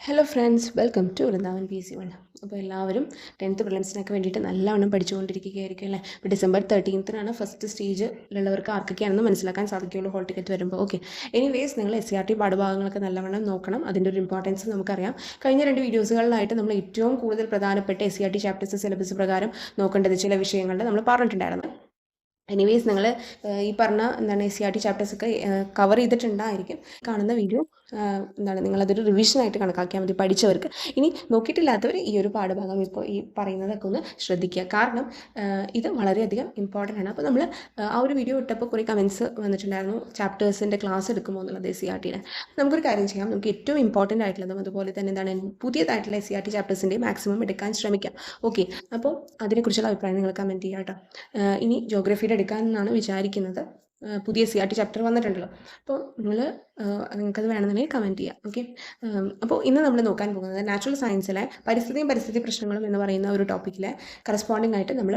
Hello friends, welcome to Vrindavan PC1. അപ്പോൾ എല്ലാവരും 10th പ്രിലിംസിനൊക്കെ വേണ്ടിയിട്ട് നല്ലവണ്ണം പഠിച്ചുകൊണ്ടിരിക്കുകയായിരിക്കും അല്ലേ. ഇപ്പോൾ December 13th ഫസ്റ്റ് സ്റ്റേജിലുള്ളവർക്ക് ആർക്കൊക്കെയാണെന്ന് മനസ്സിലാക്കാൻ സാധിക്കുകയുള്ളൂ ഹോൾ ടിക്കറ്റ് വരുമ്പോൾ. ഓക്കെ, എനിവേസ് നിങ്ങൾ SCRT പാഠഭാഗങ്ങളൊക്കെ നല്ലവണ്ണം നോക്കണം. അതിൻ്റെ ഒരു ഇമ്പോർട്ടൻസ് നമുക്കറിയാം. കഴിഞ്ഞ 2 വീഡിയോസുകളിലായിട്ട് നമ്മൾ ഏറ്റവും കൂടുതൽ പ്രധാനപ്പെട്ട SCRT ചാപ്റ്റേഴ്സ് സിലബസ് പ്രകാരം നോക്കേണ്ടത് ചില വിഷയങ്ങളുടെ നമ്മൾ പറഞ്ഞിട്ടുണ്ടായിരുന്നു. എനിവേസ് നിങ്ങൾ ഈ പറഞ്ഞ SCRT ചാപ്റ്റേഴ്സൊക്കെ കവർ ചെയ്തിട്ടുണ്ടായിരിക്കും. കാണുന്ന വീഡിയോ നിങ്ങളതൊരു റിവിഷനായിട്ട് കണക്കാക്കിയാൽ മതി പഠിച്ചവർക്ക്. ഇനി നോക്കിയിട്ടില്ലാത്തവർ ഈ ഒരു പാഠഭാഗം ഇപ്പോൾ ഈ പറയുന്നതൊക്കെ ഒന്ന് ശ്രദ്ധിക്കുക. കാരണം ഇത് വളരെയധികം ഇമ്പോർട്ടൻ്റ് ആണ്. അപ്പോൾ നമ്മൾ ആ ഒരു വീഡിയോ ഇട്ടപ്പോൾ കുറേ കമൻസ് വന്നിട്ടുണ്ടായിരുന്നു, ചാപ്റ്റേഴ്സിൻ്റെ ക്ലാസ് എടുക്കുമോ എന്നുള്ളത് SCRTയുടെ. നമുക്കൊരു കാര്യം ചെയ്യാം, നമുക്ക് ഏറ്റവും ഇമ്പോർട്ടൻ്റ് ആയിട്ടുള്ളതും അതുപോലെ തന്നെ പുതിയതായിട്ടുള്ള SCRT ചാപ്റ്റേഴ്സിൻ്റെ മാക്സിമം എടുക്കാൻ ശ്രമിക്കാം. ഓക്കെ, അപ്പോൾ അതിനെക്കുറിച്ചുള്ള അഭിപ്രായം നിങ്ങൾ കമൻറ്റ് ചെയ്യാം കേട്ടോ. ഇനി ജോഗ്രഫിയുടെ എടുക്കാമെന്നാണ് വിചാരിക്കുന്നത്. പുതിയ SCRT ചാപ്റ്റർ വന്നിട്ടുണ്ടല്ലോ. അപ്പോൾ നിങ്ങൾക്കത് വേണമെന്നുണ്ടെങ്കിൽ കമൻറ്റ് ചെയ്യാം. ഓക്കെ, അപ്പോൾ ഇന്ന് നമ്മൾ നോക്കാൻ പോകുന്നത് നാച്ചുറൽ സയൻസിലെ പരിസ്ഥിതി പ്രശ്നങ്ങളും എന്ന് പറയുന്ന ഒരു ടോപ്പിക്കിലെ കറസ്പോണ്ടിങ് ആയിട്ട് നമ്മൾ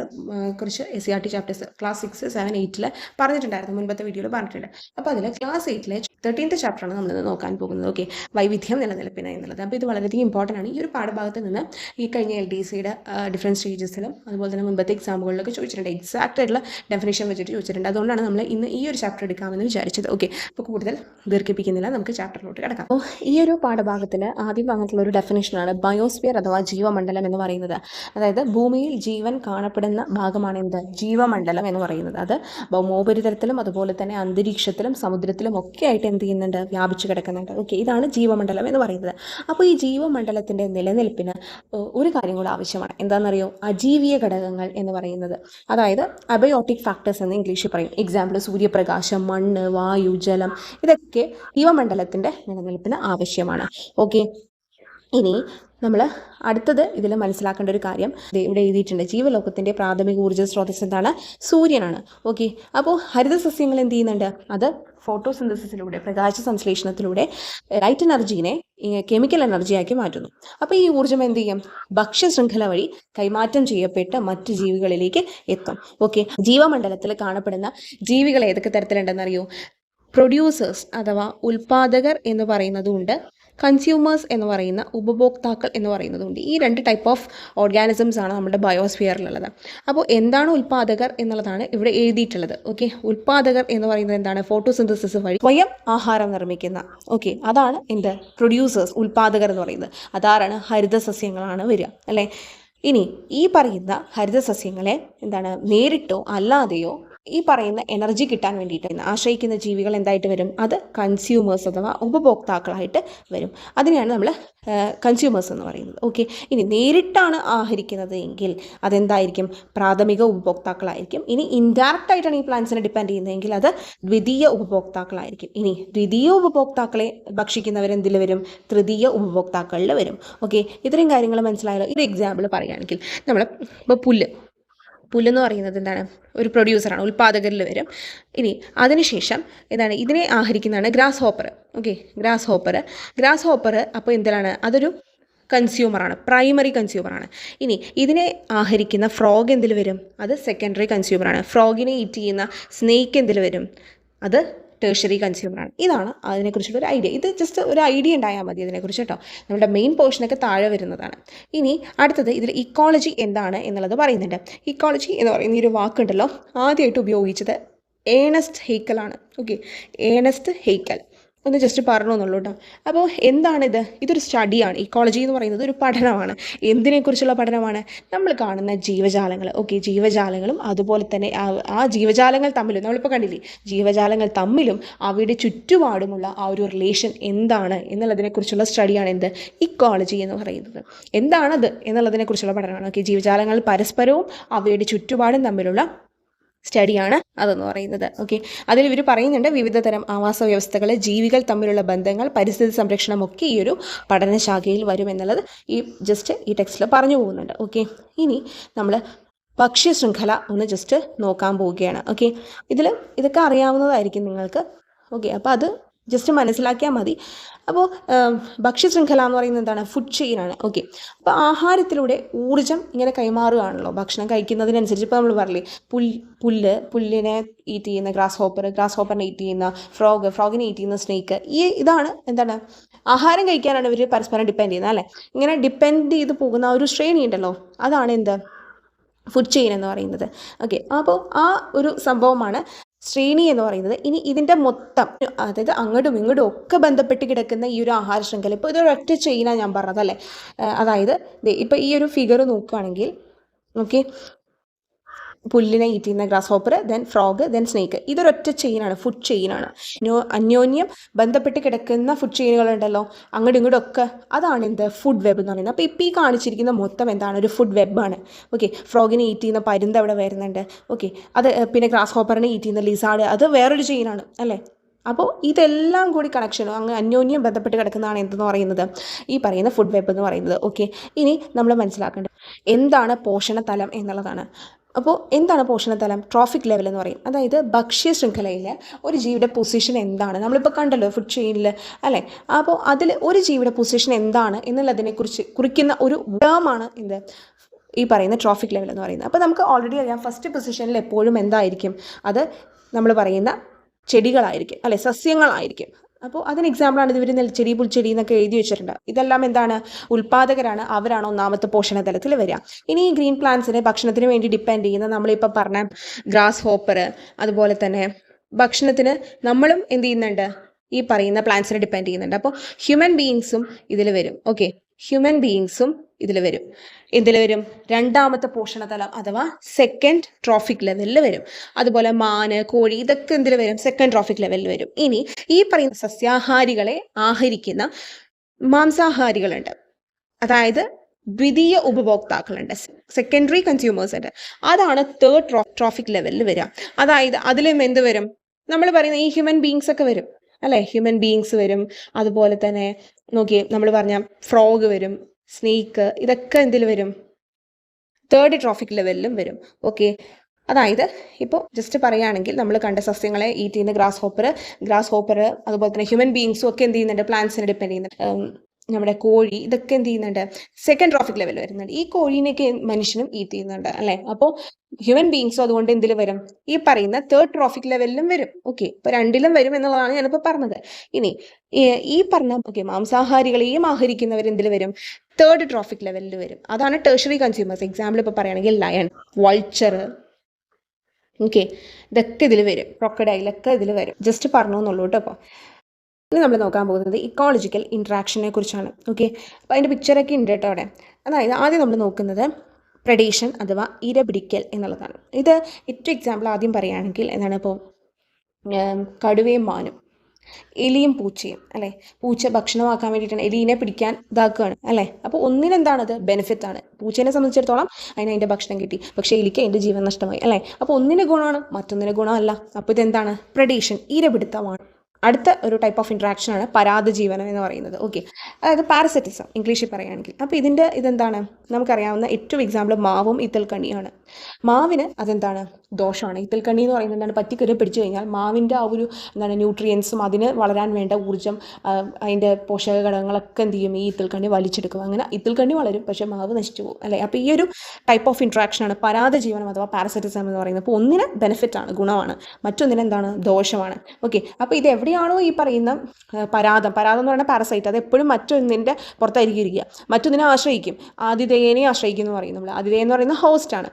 കുറച്ച് SCRT ചാപ്റ്റേഴ്സ് ക്ലാസ് 6, 7, 8 പറഞ്ഞിട്ടുണ്ടായിരുന്നു, മുൻപത്തെ വീഡിയോയിൽ പറഞ്ഞിട്ടുണ്ട്. അപ്പോൾ അതിൽ ക്ലാസ് 8 13th ചാപ്റ്ററാണ് നമ്മളിന്ന് നോക്കാൻ പോകുന്നത്. ഓക്കെ, വൈവിധ്യം നിലനിൽപ്പിന് എന്നുള്ളത്. അപ്പോൾ ഇത് വളരെയധികം ഇമ്പോർട്ടൻ്റ് ആണ്. ഈ ഒരു പാഠഭാഗത്ത് നിന്ന് ഈ കഴിഞ്ഞ LDCയുടെ ഡിഫറൻറ്റ് സ്റ്റേജസിലും അതുപോലെ തന്നെ മുൻപത്തെ എക്സാമുകളിലൊക്കെ ചോദിച്ചിട്ടുണ്ട്, എക്സാക്റ്റ് ആയിട്ടുള്ള ഡെഫിനേഷൻ വെച്ചിട്ട് ചോദിച്ചിട്ടുണ്ട്. അതുകൊണ്ടാണ് നമ്മൾ ഇന്ന് ഈ ഒരു ചാപ്റ്റർ എടുക്കാമെന്ന് വിചാരിച്ചത്. ഓക്കെ, അപ്പോൾ കൂടുതൽ ദീർഘിപ്പിക്കുന്നില്ല, നമുക്ക് ചാപ്റ്ററിലോട്ട് കിടക്കാം. അപ്പോൾ ഈ ഒരു പാഠഭാഗത്തിൽ ആദ്യം വന്നിട്ടുള്ള ഒരു ഡെഫിനേഷനാണ് ബയോസ്ഫിയർ അഥവാ ജീവമണ്ഡലം എന്ന് പറയുന്നത്. അതായത് ഭൂമിയിൽ ജീവൻ കാണപ്പെടുന്ന ഭാഗമാണ് എന്ത്, ജീവമണ്ഡലം എന്ന് പറയുന്നത്. അത് ഭൗമോപരിതലത്തിലും അതുപോലെ തന്നെ അന്തരീക്ഷത്തിലും സമുദ്രത്തിലും ഒക്കെ ആയിട്ട് എന്ത് ചെയ്യുന്നുണ്ട്, വ്യാപിച്ചു കിടക്കുന്നുണ്ട്. ഓക്കെ, ഇതാണ് ജീവമണ്ഡലം എന്ന് പറയുന്നത്. അപ്പോൾ ഈ ജീവമണ്ഡലത്തിൻ്റെ നിലനിൽപ്പിന് ഒരു കാര്യം കൂടെ ആവശ്യമാണ്. എന്താണെന്നറിയോ, അജീവീയ ഘടകങ്ങൾ എന്ന് പറയുന്നത്. അതായത് അബയോട്ടിക് ഫാക്ടേഴ്സ് എന്ന് ഇംഗ്ലീഷിൽ പറയും. എക്സാമ്പിൾ സൂര്യപ്രകാശം, മണ്ണ്, വായു, ജലം, ഇതൊക്കെ ജീവമണ്ഡലത്തിൻ്റെ നിലനിൽപ്പിന് ആവശ്യമാണ്. ഓക്കെ, ഇനി നമ്മൾ അടുത്തത് ഇതിൽ മനസ്സിലാക്കേണ്ട ഒരു കാര്യം ഇവിടെ എഴുതിയിട്ടുണ്ട്. ജീവലോകത്തിൻ്റെ പ്രാഥമിക ഊർജ്ജ സ്രോതസ് എന്താണ്, സൂര്യനാണ്. ഓക്കെ, അപ്പോൾ ഹരിതസസ്യങ്ങൾ എന്ത് ചെയ്യുന്നുണ്ട്, അത് ഫോട്ടോസിന്തസിസിലൂടെ പ്രകാശ സംശ്ലേഷണത്തിലൂടെ ലൈറ്റ് എനർജീനെ കെമിക്കൽ എനർജിയാക്കി മാറ്റുന്നു. അപ്പോൾ ഈ ഊർജ്ജം എന്ത് ചെയ്യും, ഭക്ഷ്യശൃംഖല വഴി കൈമാറ്റം ചെയ്യപ്പെട്ട് മറ്റ് ജീവികളിലേക്ക് എത്തും. ഓക്കെ, ജീവമണ്ഡലത്തിൽ കാണപ്പെടുന്ന ജീവികൾ ഏതൊക്കെ തരത്തിലുണ്ടെന്നറിയോ, പ്രൊഡ്യൂസേഴ്സ് അഥവാ ഉൽപാദകർ എന്ന് പറയുന്നതുണ്ട്, കൺസ്യൂമേഴ്സ് എന്ന് പറയുന്ന ഉപഭോക്താക്കൾ എന്ന് പറയുന്നതുണ്ട്. ഈ 2 ടൈപ്പ് ഓഫ് ഓർഗാനിസംസ് ആണ് നമ്മുടെ ബയോസ്ഫിയറിലുള്ളത്. അപ്പോൾ എന്താണ് ഉൽപാദകർ എന്നുള്ളതാണ് ഇവിടെ എഴുതിയിട്ടുള്ളത്. ഓക്കെ, ഉൽപാദകർ എന്ന് പറയുന്നത് എന്താണ്, ഫോട്ടോസിന്തസിസ് വഴി സ്വയം ആഹാരം നിർമ്മിക്കുന്ന. ഓക്കെ, അതാണ് എന്ത്, പ്രൊഡ്യൂസേഴ്സ്, ഉൽപാദകർ എന്ന് പറയുന്നത്. അതാരാണ്, ഹരിതസസ്യങ്ങളാണ് വരിക അല്ലേ. ഇനി ഈ പറയുന്ന ഹരിതസസ്യങ്ങളെ എന്താണ്, നേരിട്ടോ അല്ലാതെയോ ഈ പറയുന്ന എനർജി കിട്ടാൻ വേണ്ടിയിട്ട് ആശ്രയിക്കുന്ന ജീവികൾ എന്തായിട്ട് വരും, അത് കൺസ്യൂമേഴ്സ് അഥവാ ഉപഭോക്താക്കളായിട്ട് വരും. അതിനെയാണ് നമ്മൾ കൺസ്യൂമേഴ്സ് എന്ന് പറയുന്നത്. ഓക്കെ, ഇനി നേരിട്ടാണ് ആഹരിക്കുന്നത് എങ്കിൽ അതെന്തായിരിക്കും, പ്രാഥമിക ഉപഭോക്താക്കളായിരിക്കും. ഇനി ഇൻഡയറക്റ്റ് ആയിട്ടാണ് ഈ പ്ലാന്റ്സിനെ ഡിപ്പെൻഡ് ചെയ്യുന്നതെങ്കിൽ അത് ദ്വിതീയ ഉപഭോക്താക്കളായിരിക്കും. ഇനി ദ്വിതീയ ഉപഭോക്താക്കളെ ഭക്ഷിക്കുന്നവരെന്തിൽ വരും, തൃതീയ ഉപഭോക്താക്കളിൽ വരും. ഓക്കെ, ഇത്രയും കാര്യങ്ങൾ മനസ്സിലായല്ലോ. ഒരു എക്സാമ്പിൾ പറയുകയാണെങ്കിൽ നമ്മൾ ഇപ്പോൾ പുല്ലെന്ന് പറയുന്നത് എന്താണ്, ഒരു പ്രൊഡ്യൂസറാണ്, ഉൽപാദകരിൽ വരും. ഇനി അതിനുശേഷം എന്താണ്, ഇതിനെ ആഹരിക്കുന്നതാണ് grasshopper. Okay, grasshopper അപ്പോൾ എന്തിലാണ്, അതൊരു കൺസ്യൂമറാണ്, പ്രൈമറി കൺസ്യൂമറാണ്. ഇനി ഇതിനെ ആഹരിക്കുന്ന ഫ്രോഗ് എന്തിൽ വരും, അത് സെക്കൻഡറി കൺസ്യൂമറാണ്. ഫ്രോഗിനെ ഈറ്റ് ചെയ്യുന്ന സ്നേക്ക് എന്തിൽ വരും, അത് ടേഴ്ഷറി കൺസ്യൂമറാണ്. ഇതാണ് അതിനെക്കുറിച്ചുള്ള ഒരു ഐഡിയ. ഇത് ജസ്റ്റ് ഒരു ഐഡിയ ഉണ്ടായാൽ മതി അതിനെക്കുറിച്ച് കേട്ടോ. നമ്മുടെ മെയിൻ പോർഷനൊക്കെ താഴെ വരുന്നതാണ്. ഇനി അടുത്തത് ഇതിൽ ഇക്കോളജി എന്താണ് എന്നുള്ളത് പറയുന്നുണ്ട്. ഇക്കോളജി എന്ന് പറയുന്ന ഈ ഒരു വാക്കുണ്ടല്ലോ, ആദ്യമായിട്ട് ഉപയോഗിച്ചത് ഏണസ്റ്റ് ഹെയ്ക്കലാണ്. ഓക്കെ, ഏണസ്റ്റ് ഹെയ്ക്കൽ ഒന്ന് ജസ്റ്റ് പറഞ്ഞു എന്നുള്ളൂ കേട്ടോ. അപ്പോൾ എന്താണിത്, ഇതൊരു സ്റ്റഡിയാണ്. ഇക്കോളജി എന്ന് പറയുന്നത് ഒരു പഠനമാണ്. എന്തിനെക്കുറിച്ചുള്ള പഠനമാണ്, നമ്മൾ കാണുന്ന ജീവജാലങ്ങൾ. ഓക്കെ, ജീവജാലങ്ങളും അതുപോലെ തന്നെ ആ ജീവജാലങ്ങൾ തമ്മിലും, നമ്മളിപ്പോൾ കണ്ടില്ലേ, ജീവജാലങ്ങൾ തമ്മിലും അവയുടെ ചുറ്റുപാടുമുള്ള ആ ഒരു റിലേഷൻ എന്താണ് എന്നുള്ളതിനെക്കുറിച്ചുള്ള സ്റ്റഡിയാണ് എന്ത്, ഇക്കോളജി എന്ന് പറയുന്നത്. എന്താണത് എന്നുള്ളതിനെക്കുറിച്ചുള്ള പഠനമാണ്. ഓക്കെ, ജീവജാലങ്ങൾ പരസ്പരവും അവയുടെ ചുറ്റുപാടും തമ്മിലുള്ള സ്റ്റഡിയാണ് അതെന്ന് പറയുന്നത്. ഓക്കെ, അതിൽ ഇവർ പറയുന്നുണ്ട് വിവിധ തരം ആവാസ വ്യവസ്ഥകൾ, ജീവികൾ തമ്മിലുള്ള ബന്ധങ്ങൾ, പരിസ്ഥിതി സംരക്ഷണം ഒക്കെ ഈ ഒരു പഠനശാഖയിൽ വരുമെന്നുള്ളത് ഈ ടെക്സ്റ്റിൽ പറഞ്ഞു പോകുന്നുണ്ട്. ഓക്കെ, ഇനി നമ്മൾ ഭക്ഷ്യശൃംഖല ഒന്ന് ജസ്റ്റ് നോക്കാൻ പോവുകയാണ്. ഓക്കെ, ഇതൊക്കെ അറിയാവുന്നതായിരിക്കും നിങ്ങൾക്ക്. ഓക്കെ, അപ്പോൾ അത് ജസ്റ്റ് മനസ്സിലാക്കിയാൽ മതി. അപ്പോൾ ഭക്ഷ്യശൃംഖല എന്ന് പറയുന്നത് എന്താണ്? ഫുഡ് ചെയിനാണ്. ഓക്കെ, അപ്പോൾ ആഹാരത്തിലൂടെ ഊർജ്ജം ഇങ്ങനെ കൈമാറുകയാണല്ലോ ഭക്ഷണം കഴിക്കുന്നതിനനുസരിച്ച്. ഇപ്പോൾ നമ്മൾ പറയില്ലേ, പുല്ലിനെ ഈറ്റ് ചെയ്യുന്ന ഗ്രാസ് ഹോപ്പറിനെ ഈറ്റ് ചെയ്യുന്ന ഫ്രോഗിനെ ഈറ്റ് ചെയ്യുന്ന സ്നേക്ക്. ഇതാണ് എന്താണ്? ആഹാരം കഴിക്കാനാണ് ഇവർ പരസ്പരം ഡിപ്പെൻഡ് ചെയ്യുന്നത് അല്ലേ. ഇങ്ങനെ ഡിപ്പെൻഡ് ചെയ്ത് പോകുന്ന ഒരു ശ്രേണി ഉണ്ടല്ലോ, അതാണ് എന്ത്? ഫുഡ് ചെയിൻ എന്ന് പറയുന്നത്. ഓക്കെ, അപ്പോൾ ആ ഒരു സംഭവമാണ് ശ്രേണി എന്ന് പറയുന്നത്. ഇനി ഇതിൻ്റെ മൊത്തം, അതായത് അങ്ങോട്ടും ഇങ്ങോട്ടും ഒക്കെ ബന്ധപ്പെട്ട് കിടക്കുന്ന ഈ ഒരു ആഹാര ശൃംഖല, ഇപ്പോൾ ഇതൊരൊറ്റ ചെയിനാണ് ഞാൻ പറഞ്ഞതല്ലേ. അതായത് ഇപ്പോൾ ഈ ഒരു ഫിഗർ നോക്കുകയാണെങ്കിൽ, ഓക്കെ, പുല്ലിനെ ഈറ്റ് ചെയ്യുന്ന grasshopper, then frog, then snake. ഇതൊരൊറ്റ ചെയിനാണ്, ഫുഡ് ചെയിനാണ്. അന്യോന്യം ബന്ധപ്പെട്ട് കിടക്കുന്ന ഫുഡ് ചെയിനുകളുണ്ടല്ലോ അങ്ങോട്ടും ഇങ്ങോട്ടും ഒക്കെ, അതാണ് എന്ത്? ഫുഡ് വെബ് എന്ന് പറയുന്നത്. അപ്പോൾ ഇപ്പോൾ ഈ കാണിച്ചിരിക്കുന്ന മൊത്തം എന്താണ്? ഒരു ഫുഡ് വെബാണ്. ഓക്കെ, ഫ്രോഗിനെ ഈറ്റ് ചെയ്യുന്ന പരുന്ത് അവിടെ വരുന്നുണ്ട്. ഓക്കെ, അത് പിന്നെ ഗ്രാസ് ഹോപ്പറിനെ ഈറ്റ് ചെയ്യുന്ന ലിസാർഡ്, അത് വേറൊരു ചെയിനാണ് അല്ലേ. അപ്പോൾ ഇതെല്ലാം കൂടി കണക്ഷനും അങ്ങ് അന്യോന്യം ബന്ധപ്പെട്ട് കിടക്കുന്നതാണ് എന്തെന്ന് പറയുന്നത്? ഈ പറയുന്ന ഫുഡ് വെബ് എന്ന് പറയുന്നത്. ഓക്കെ, ഇനി നമ്മൾ മനസ്സിലാക്കേണ്ടത് എന്താണ് പോഷണതലം എന്നുള്ളതാണ്. അപ്പോൾ എന്താണ് പോഷണതലം? ട്രോഫിക് ലെവൽ എന്ന് പറയും. അതായത് ഭക്ഷ്യ ശൃംഖലയിൽ ഒരു ജീവിയുടെ പൊസിഷൻ എന്താണ്, നമ്മളിപ്പോൾ കണ്ടല്ലോ ഫുഡ് ചെയിനിൽ അല്ലേ. അപ്പോൾ അതിൽ ഒരു ജീവിയുടെ പൊസിഷൻ എന്താണ് എന്നുള്ളതിനെക്കുറിച്ച് കുറിക്കുന്ന ഒരു ടേമാണ് എന്ത്? ഈ പറയുന്ന ട്രോഫിക് ലെവൽ എന്ന് പറയുന്നത്. അപ്പോൾ നമുക്ക് ഓൾറെഡി അറിയാം, ഫസ്റ്റ് പൊസിഷനിൽ എപ്പോഴും എന്തായിരിക്കും? അത് നമ്മൾ പറയുന്ന ചെടികളായിരിക്കും അല്ലെ, സസ്യങ്ങളായിരിക്കും. അപ്പോൾ അതിന് എക്സാമ്പിളാണ് ഇവർ നെൽച്ചെടി, പുൽച്ചെടി എന്നൊക്കെ എഴുതി വെച്ചിട്ടുണ്ട്. ഇതെല്ലാം എന്താണ്? ഉൽപ്പാദകരാണ്, അവരാണ് ഒന്നാമത്തെ പോഷണ തലത്തിൽ വരിക. ഇനി ഈ ഗ്രീൻ പ്ലാന്റ്സിനെ ഭക്ഷണത്തിന് വേണ്ടി ഡിപ്പെൻഡ് ചെയ്യുന്ന നമ്മളിപ്പോൾ പറഞ്ഞ ഗ്രാസ് ഹോപ്പർ, അതുപോലെ തന്നെ ഭക്ഷണത്തിന് നമ്മളും എന്ത് ചെയ്യുന്നുണ്ട്? ഈ പറയുന്ന പ്ലാന്റ്സിനെ ഡിപ്പെൻഡ് ചെയ്യുന്നുണ്ട്. അപ്പോൾ ഹ്യൂമൻ ബീയിങ്സും ഇതിൽ വരും. ഓക്കെ, ഹ്യൂമൻ ബീയിങ്സും ഇതിൽ വരും. ഇതിൽ വരും രണ്ടാമത്തെ പോഷണതലം അഥവാ സെക്കൻഡ് ട്രോഫിക് ലെവലിൽ വരും. അതുപോലെ മാന്, കോഴി, ഇതൊക്കെ എന്തിൽ വരും? സെക്കൻഡ് ട്രോഫിക് ലെവലിൽ വരും. ഇനി ഈ പറയുന്ന സസ്യാഹാരികളെ ആഹരിക്കുന്ന മാംസാഹാരികളുണ്ട്, അതായത് ദ്വിതീയ ഉപഭോക്താക്കളുണ്ട്, സെക്കൻഡറി കൺസ്യൂമേഴ്സ് ഉണ്ട്. അതാണ് തേർഡ് ട്രോഫിക് ലെവലിൽ വരിക. അതായത് അതിലും എന്ത് വരും? നമ്മൾ പറയുന്ന ഈ ഹ്യൂമൻ ബീയിങ്സ് ഒക്കെ വരും അല്ലേ. ഹ്യൂമൻ ബീയിങ്സ് വരും. അതുപോലെ തന്നെ നോക്കിയേ, നമ്മൾ പറഞ്ഞ ഫ്രോഗ് വരും, സ്നേക്ക്, ഇതൊക്കെ എന്തിൽ വരും? തേർഡ് ട്രോഫിക് ലെവലിലും വരും. ഓക്കെ, അതായത് ഇപ്പോൾ ജസ്റ്റ് പറയുകയാണെങ്കിൽ നമ്മൾ കണ്ട സസ്യങ്ങളെ ഈറ്റ് ചെയ്യുന്ന ഗ്രാസ് ഹോപ്പർ, അതുപോലെ തന്നെ ഹ്യൂമൻ ബീയിങ്സും ഒക്കെ എന്ത് ചെയ്യുന്നുണ്ട്? പ്ലാന്റ്സിനെ ഡിപ്പെൻഡ് ചെയ്യുന്നുണ്ട്. നമ്മുടെ കോഴി, ഇതൊക്കെ എന്ത് ചെയ്യുന്നുണ്ട്? സെക്കൻഡ് ട്രോഫിക് ലെവൽ വരുന്നുണ്ട്. ഈ കോഴീനെയൊക്കെ മനുഷ്യനും ഈറ്റ് ചെയ്യുന്നുണ്ട് അല്ലേ. അപ്പോൾ ഹ്യൂമൻ ബീയിങ്സും അതുകൊണ്ട് എന്തിൽ വരും? ഈ പറയുന്ന തേർഡ് ട്രോഫിക് ലെവലിലും വരും. ഓക്കെ, ഇപ്പോൾ രണ്ടിലും വരും എന്നുള്ളതാണ് ഞാനിപ്പോൾ പറഞ്ഞത്. ഇനി ഈ പറഞ്ഞ മാംസാഹാരികളെയും ആഹരിക്കുന്നവർ എന്തിൽ വരും? തേർഡ് ട്രോഫിക് ലെവലിൽ വരും. അതാണ് ടേർഷറി കൺസ്യൂമേഴ്സ്. എക്സാമ്പിൾ ഇപ്പോൾ പറയുകയാണെങ്കിൽ ലയൺ, വൾച്ചർ, ഓക്കെ, ഇതൊക്കെ ഇതിൽ വരും. ക്രൊക്കഡൈലൊക്കെ ഇതിൽ വരും. ജസ്റ്റ് പറഞ്ഞു എന്നുള്ളൂ കേട്ടോ. അപ്പോൾ ഇനി നമ്മൾ നോക്കാൻ പോകുന്നത് ഇക്കോളജിക്കൽ ഇൻട്രാക്ഷനെ കുറിച്ചാണ്. ഓക്കെ, അപ്പോൾ അതിൻ്റെ പിക്ചറൊക്കെ ഉണ്ട് കേട്ടോ അവിടെ. അതായത് ആദ്യം നമ്മൾ നോക്കുന്നത് പ്രഡേഷൻ അഥവാ ഇരപിടിക്കൽ എന്നുള്ളതാണ്. ഇത് ഏറ്റവും എക്സാമ്പിൾ ആദ്യം പറയുകയാണെങ്കിൽ എന്താണ്? ഇപ്പോൾ കടുവയും മാനും, എലിയും പൂച്ചയും അല്ലേ. പൂച്ച ഭക്ഷണമാക്കാൻ വേണ്ടിയിട്ടാണ് എലീനെ പിടിക്കാൻ ഇതാക്കുകയാണ് അല്ലേ. അപ്പോൾ ഒന്നിനെന്താണത്? ബെനിഫിറ്റ് ആണ്. പൂച്ചേനെ സംബന്ധിച്ചിടത്തോളം അതിൻ്റെ ഭക്ഷണം കിട്ടി, പക്ഷേ എലിക്ക് അതിൻ്റെ ജീവൻ നഷ്ടമായി അല്ലേ. അപ്പോൾ ഒന്നിന് ഗുണമാണ്, മറ്റൊന്നിന് ഗുണമല്ല. അപ്പോൾ ഇതെന്താണ്? പ്രഡേഷൻ, ഇരപിടുത്തമാണ്. അടുത്ത ഒരു ടൈപ്പ് ഓഫ് ഇൻട്രാക്ഷനാണ് പരാദജീവനം എന്ന് പറയുന്നത്. ഓക്കെ, അതായത് പാരസറ്റിസം ഇംഗ്ലീഷിൽ പറയുകയാണെങ്കിൽ. അപ്പോൾ ഇതെന്താണ്? നമുക്കറിയാവുന്ന ഏറ്റവും എക്സാമ്പിൾ മാവും ഇത്തൽക്കണ്ണിയാണ്. മാവിന് അതെന്താണ്? ദോഷമാണ്. ഇത്തൽക്കണ്ണി എന്ന് പറയുന്നത് എന്താണ്? പറ്റിക്കറി പിടിച്ചു കഴിഞ്ഞാൽ മാവിൻ്റെ ആ ഒരു ന്യൂട്രിയൻസും അതിന് വളരാൻ വേണ്ട ഊർജ്ജം, അതിൻ്റെ പോഷക ഘടകങ്ങളൊക്കെ എന്ത് ചെയ്യും? ഈ ഇത്തൽക്കണ്ണി വലിച്ചെടുക്കും. അങ്ങനെ ഇത്തൽക്കണ്ണി വളരും, പക്ഷേ മാവ് നശിച്ചു പോകും അല്ലേ. അപ്പോൾ ഈ ഒരു ടൈപ്പ് ഓഫ് ഇൻട്രാക്ഷനാണ് പരാദജീവനം അഥവാ പാരസറ്റിസം എന്ന് പറയുന്നത്. അപ്പോൾ ഒന്നിന് ബെനിഫിറ്റാണ്, ഗുണമാണ്, മറ്റൊന്നിന് എന്താണ്? ദോഷമാണ്. ഓക്കെ, അപ്പോൾ ഇത് എവിടെയാണോ ഈ പറയുന്ന പരാതം എന്ന് പറയുന്ന പാരസൈറ്റ്, അത് എപ്പോഴും മറ്റൊന്നിൻ്റെ പുറത്തായിരിക്കും ഇരിക്കുക, മറ്റൊന്നിനെ ആശ്രയിക്കും. ആതിഥേയനെ ആശ്രയിക്കും എന്ന് പറയും നമ്മൾ. ആതിഥേയൻ എന്ന് പറയുന്ന ഹോസ്റ്റാണ്.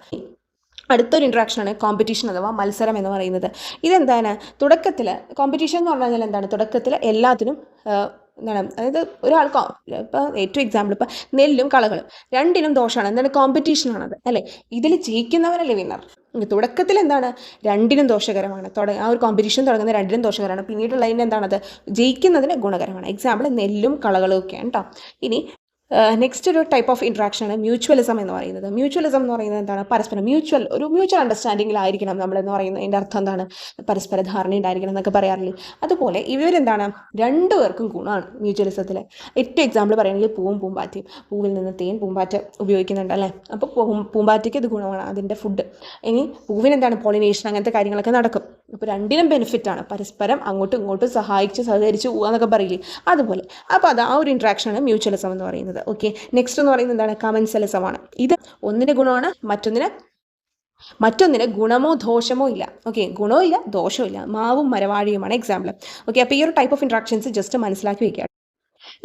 അടുത്തൊരു ഇൻട്രാക്ഷനാണ് കോമ്പറ്റീഷൻ അഥവാ മത്സരം എന്ന് പറയുന്നത്. ഇതെന്താണ്? തുടക്കത്തിൽ കോമ്പറ്റീഷൻ എന്ന് പറഞ്ഞു കഴിഞ്ഞാൽ എന്താണ്? തുടക്കത്തിൽ എല്ലാത്തിനും എന്താണ്? അതായത് ഒരാൾക്ക് ഇപ്പോൾ ഏറ്റവും എക്സാമ്പിൾ ഇപ്പോൾ നെല്ലും കളകളും രണ്ടിനും ദോഷമാണ്. എന്താണ്? കോമ്പറ്റീഷനാണത് അല്ലേ. ഇതിൽ ജയിക്കുന്നവരല്ലേ വിന്നർ. തുടക്കത്തിൽ എന്താണ്? രണ്ടിനും ദോഷകരമാണ്. ആ ഒരു കോമ്പറ്റീഷൻ തുടങ്ങുന്ന രണ്ടിനും ദോഷകരമാണ്. പിന്നീടുള്ളതിൻ്റെ എന്താണത്? ജയിക്കുന്നതിന് ഗുണകരമാണ്. എക്സാമ്പിൾ നെല്ലും കളകളും ഒക്കെയാണ് കേട്ടോ. ഇനി നെക്സ്റ്റ് ഒരു ടൈപ്പ് ഓഫ് ഇൻട്രാക്ഷനാണ് മ്യൂച്വലിസം എന്ന് പറയുന്നത്. മ്യൂച്വലിസം എന്ന് പറയുന്നത് എന്താണ്? പരസ്പരം മ്യൂച്വൽ അണ്ടർസ്റ്റാൻഡിങ്ങിലായിരിക്കണം നമ്മളെന്ന് പറയുന്നത്. അതിൻ്റെ അർത്ഥം എന്താണ്? പരസ്പര ധാരണ ഉണ്ടായിരിക്കണം എന്നൊക്കെ പറയാറില്ലേ? അതുപോലെ ഇവരെന്താണ്? രണ്ടുപേർക്കും ഗുണമാണ് മ്യൂച്വലിസത്തിൽ. ഏറ്റവും എക്സാമ്പിൾ പറയുകയാണെങ്കിൽ പൂവും പൂമ്പാറ്റയും. പൂവിൽ നിന്ന് തേൻ പൂമ്പാറ്റ ഉപയോഗിക്കുന്നുണ്ട് അല്ലേ? അപ്പോൾ പൂമ്പാറ്റയ്ക്ക് ഇത് ഗുണമാണ്, അതിൻ്റെ ഫുഡ്. ഇനി പൂവിനെന്താണ്? പോളിനേഷൻ, അങ്ങനത്തെ കാര്യങ്ങളൊക്കെ നടക്കും. അപ്പോൾ രണ്ടിനും ബെനിഫിറ്റാണ്, പരസ്പരം അങ്ങോട്ടും ഇങ്ങോട്ടും സഹായിച്ച് സഹകരിച്ച് പോവുക എന്നൊക്കെ പറയില്ലേ, അതുപോലെ. അപ്പോൾ അത് ആ ഒരു ഇൻട്രാക്ഷനാണ് മ്യൂച്വലിസം എന്ന് പറയുന്നത്. ഓക്കെ, നെക്സ്റ്റ് എന്ന് പറയുന്നത് എന്താണ്? കമൻസലിസമാണ്. ഇത് ഒന്നിന് ഗുണമാണ്, മറ്റൊന്നിന് ഗുണമോ ദോഷമോ ഇല്ല. ഓക്കെ, ഗുണവും ഇല്ല ദോഷവും ഇല്ല. മാവും മരവാഴിയുമാണ് എക്സാമ്പിൾ. ഓക്കെ, അപ്പോൾ ഈ ഒരു ടൈപ്പ് ഓഫ് ഇൻട്രാക്ഷൻസ് ജസ്റ്റ് മനസ്സിലാക്കി വയ്ക്കുക.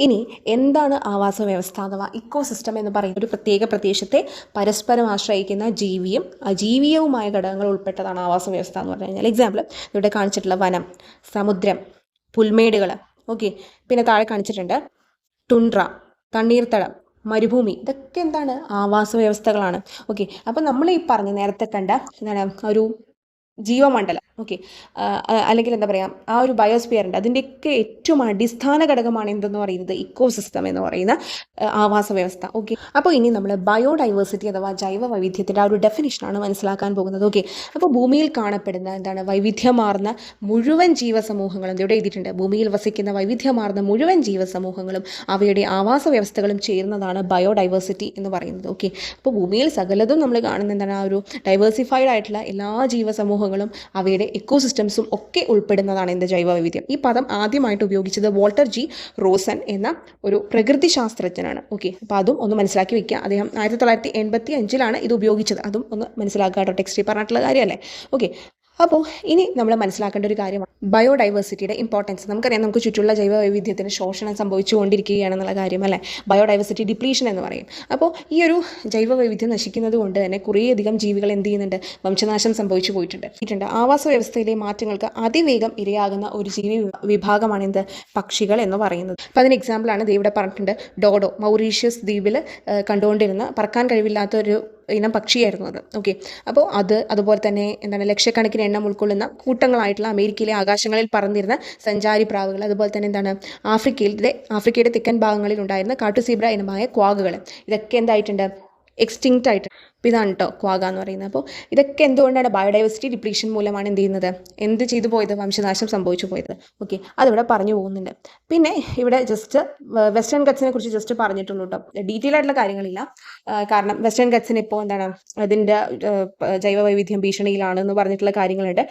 ഇനി എന്താണ് ആവാസ വ്യവസ്ഥ അഥവാ ഇക്കോസിസ്റ്റം എന്ന് പറയുന്ന ഒരു പ്രത്യേക പ്രദേശത്തെ പരസ്പരം ആശ്രയിക്കുന്ന ജീവിയും അജീവീയവുമായ ഘടകങ്ങൾ ഉൾപ്പെട്ടതാണ് ആവാസ വ്യവസ്ഥ എന്ന് പറഞ്ഞു കഴിഞ്ഞാൽ. എക്സാമ്പിൾ ഇവിടെ കാണിച്ചിട്ടുള്ള വനം, സമുദ്രം, പുൽമേടുകൾ. ഓക്കെ, പിന്നെ താഴെ കാണിച്ചിട്ടുണ്ട് ടുണ്ട്ര, തണ്ണീർത്തടം, മരുഭൂമി. ഇതൊക്കെ എന്താണ്? ആവാസ വ്യവസ്ഥകളാണ്. ഓക്കെ, അപ്പോൾ നമ്മൾ ഈ പറഞ്ഞ നേരത്തെ കണ്ട എന്താണ് ഒരു ജീവമണ്ഡലം, ഓക്കെ, അല്ലെങ്കിൽ എന്താ പറയുക, ആ ഒരു ബയോസ്ഫിയർ ഉണ്ട്, അതിൻ്റെയൊക്കെ ഏറ്റവും അടിസ്ഥാന ഘടകമാണ് എന്തെന്ന് പറയുന്നത്? ഇക്കോസിസ്റ്റം എന്ന് പറയുന്ന ആവാസ വ്യവസ്ഥ. ഓക്കെ, അപ്പോൾ ഇനി നമ്മൾ ബയോഡൈവേഴ്സിറ്റി അഥവാ ജൈവ വൈവിധ്യത്തിൻ്റെ ആ ഒരു ഡെഫിനിഷനാണ് മനസ്സിലാക്കാൻ പോകുന്നത്. ഓക്കെ, അപ്പോൾ ഭൂമിയിൽ കാണപ്പെടുന്ന എന്താണ്? വൈവിധ്യമാർന്ന മുഴുവൻ ജീവസമൂഹങ്ങളും, ഇവിടെ എഴുതിയിട്ടുണ്ട്, ഭൂമിയിൽ വസിക്കുന്ന വൈവിധ്യമാർന്ന മുഴുവൻ ജീവസമൂഹങ്ങളും അവയുടെ ആവാസ വ്യവസ്ഥകളും ചേരുന്നതാണ് ബയോഡൈവേഴ്സിറ്റി എന്ന് പറയുന്നത്. ഓക്കെ, അപ്പോൾ ഭൂമിയിൽ സകലതും നമ്മൾ കാണുന്ന എന്താണ്? ആ ഒരു ഡൈവേഴ്സിഫൈഡ് ആയിട്ടുള്ള എല്ലാ ജീവസമൂഹങ്ങളും അവയുടെ ഇക്കോസിസ്റ്റംസും ഒക്കെ ഉൾപ്പെടുന്നതാണ് എന്ത്? ജൈവ വൈവിധ്യം. ഈ പദം ആദ്യമായിട്ട് ഉപയോഗിച്ചത് വോൾട്ടർ ജി റോസൻ എന്ന ഒരു പ്രകൃതി ശാസ്ത്രജ്ഞനാണ്. ഓക്കെ, അപ്പോൾ അതും ഒന്ന് മനസ്സിലാക്കി വെക്കുക. അദ്ദേഹം 1985 ഇത് ഉപയോഗിച്ചത്. അതും ഒന്ന് മനസ്സിലാക്കുക കേട്ടോ, ടെക്സ്റ്റിൽ പറഞ്ഞിട്ടുള്ള കാര്യമല്ലേ. ഓക്കെ, അപ്പോൾ ഇനി നമ്മൾ മനസ്സിലാക്കേണ്ട ഒരു കാര്യമാണ് ബയോഡൈവേഴ്സിറ്റിയുടെ ഇമ്പോർട്ടൻസ്. നമുക്കറിയാം, നമുക്ക് ചുറ്റുള്ള ജൈവ വൈവിധ്യത്തിന് ശോഷണം സംഭവിച്ചുകൊണ്ടിരിക്കുകയാണെന്നുള്ള കാര്യം അല്ലേ, ബയോഡൈവേഴ്സിറ്റി ഡിപ്ലീഷൻ എന്ന് പറയും. അപ്പോൾ ഈ ഒരു ജൈവ വൈവിധ്യം നശിക്കുന്നത് കൊണ്ട് തന്നെ കുറേയധികം ജീവികൾ എന്ത് ചെയ്യുന്നുണ്ട്? വംശനാശം സംഭവിച്ചു പോയിട്ടുണ്ട്. ആവാസ വ്യവസ്ഥയിലെ മാറ്റങ്ങൾക്ക് അതിവേഗം ഇരയാകുന്ന ഒരു ജീവി വിഭാഗമാണ് എന്ത്? പക്ഷികൾ എന്ന് പറയുന്നത്. അപ്പോൾ അതിന് എക്സാമ്പിളാണ് ഇവിടെ പറഞ്ഞിട്ടുണ്ട്, ഡോഡോ. മൗറീഷ്യസ് ദ്വീപിൽ കണ്ടുകൊണ്ടിരുന്ന പറക്കാൻ കഴിവില്ലാത്ത ഒരു ഇനം പക്ഷിയായിരുന്നു അത്. ഓക്കെ, അപ്പോൾ അതുപോലെ തന്നെ എന്താണ്? ലക്ഷക്കണക്കിന് എണ്ണം ഉൾക്കൊള്ളുന്ന കൂട്ടങ്ങളായിട്ടുള്ള അമേരിക്കയിലെ ആകാശങ്ങളിൽ പറന്നിരുന്ന സഞ്ചാരി പ്രാവുകൾ, അതുപോലെ തന്നെ എന്താണ്? ആഫ്രിക്കയുടെ തെക്കൻ ഭാഗങ്ങളിൽ ഉണ്ടായിരുന്ന കാട്ടുസീബ്ര ഇനമായ ക്വാഗുകൾ, ഇതൊക്കെ എന്തായിട്ടുണ്ട്? എക്സ്റ്റിങ്ക്റ്റ് ആയിട്ട്. അപ്പോൾ ഇതാണ് കേട്ടോ ക്വാഗ എന്ന് പറയുന്നത്. അപ്പോൾ ഇതൊക്കെ എന്തുകൊണ്ടാണ്? ബയോഡൈവേഴ്സിറ്റി ഡിപ്ലീഷൻ മൂലമാണ് എന്ത് ചെയ്യുന്നത്? എന്ത് ചെയ്തു പോയത്? വംശനാശം സംഭവിച്ചു പോയത്. ഓക്കെ, അതിവിടെ പറഞ്ഞു പോകുന്നുണ്ട്. പിന്നെ ഇവിടെ ജസ്റ്റ് വെസ്റ്റേൺ ഗട്ട്സിനെ കുറിച്ച് ജസ്റ്റ് പറഞ്ഞിട്ടുള്ളൂ കേട്ടോ, ഡീറ്റെയിൽ ആയിട്ടുള്ള കാര്യങ്ങളില്ല. കാരണം വെസ്റ്റേൺ ഗട്ട്സിന് ഇപ്പോൾ എന്താണ്? അതിൻ്റെ ജൈവ വൈവിധ്യം ഭീഷണിയിലാണെന്ന് പറഞ്ഞിട്ടുള്ള കാര്യങ്ങളുണ്ട്.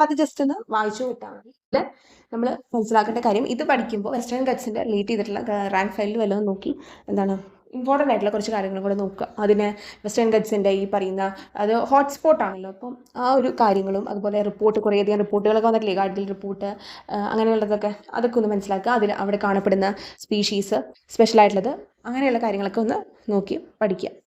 അത് ജസ്റ്റ് ഒന്ന് വായിച്ചു വിട്ടാൽ മതി. നമ്മൾ മനസ്സിലാക്കേണ്ട കാര്യം, ഇത് പഠിക്കുമ്പോൾ വെസ്റ്റേൺ ഗട്ട്സിൻ്റെ റിലേറ്റ് ചെയ്തിട്ടുള്ള റാങ്ക് ഫയലിൽ വല്ലതും നോക്കി എന്താണ് ഇമ്പോർട്ടൻ്റ് ആയിട്ടുള്ള കുറച്ച് കാര്യങ്ങളും കൂടെ നോക്കുക. അതിന് വെസ്റ്റേൺ ഗട്ട്സിൻ്റെ ഈ പറയുന്ന അത് ഹോട്ട്സ്പോട്ട് ആണല്ലോ, അപ്പം ആ ഒരു കാര്യങ്ങളും അതുപോലെ കുറേയധികം റിപ്പോർട്ടുകളൊക്കെ വന്നിട്ടില്ലേ, ഗാർഡിൽ റിപ്പോർട്ട്, അങ്ങനെയുള്ളതൊക്കെ അതൊക്കെ ഒന്ന് മനസ്സിലാക്കുക. അവിടെ കാണപ്പെടുന്ന സ്പീഷീസ്, സ്പെഷ്യലായിട്ടുള്ളത്, അങ്ങനെയുള്ള കാര്യങ്ങളൊക്കെ ഒന്ന് നോക്കി പഠിക്കുക.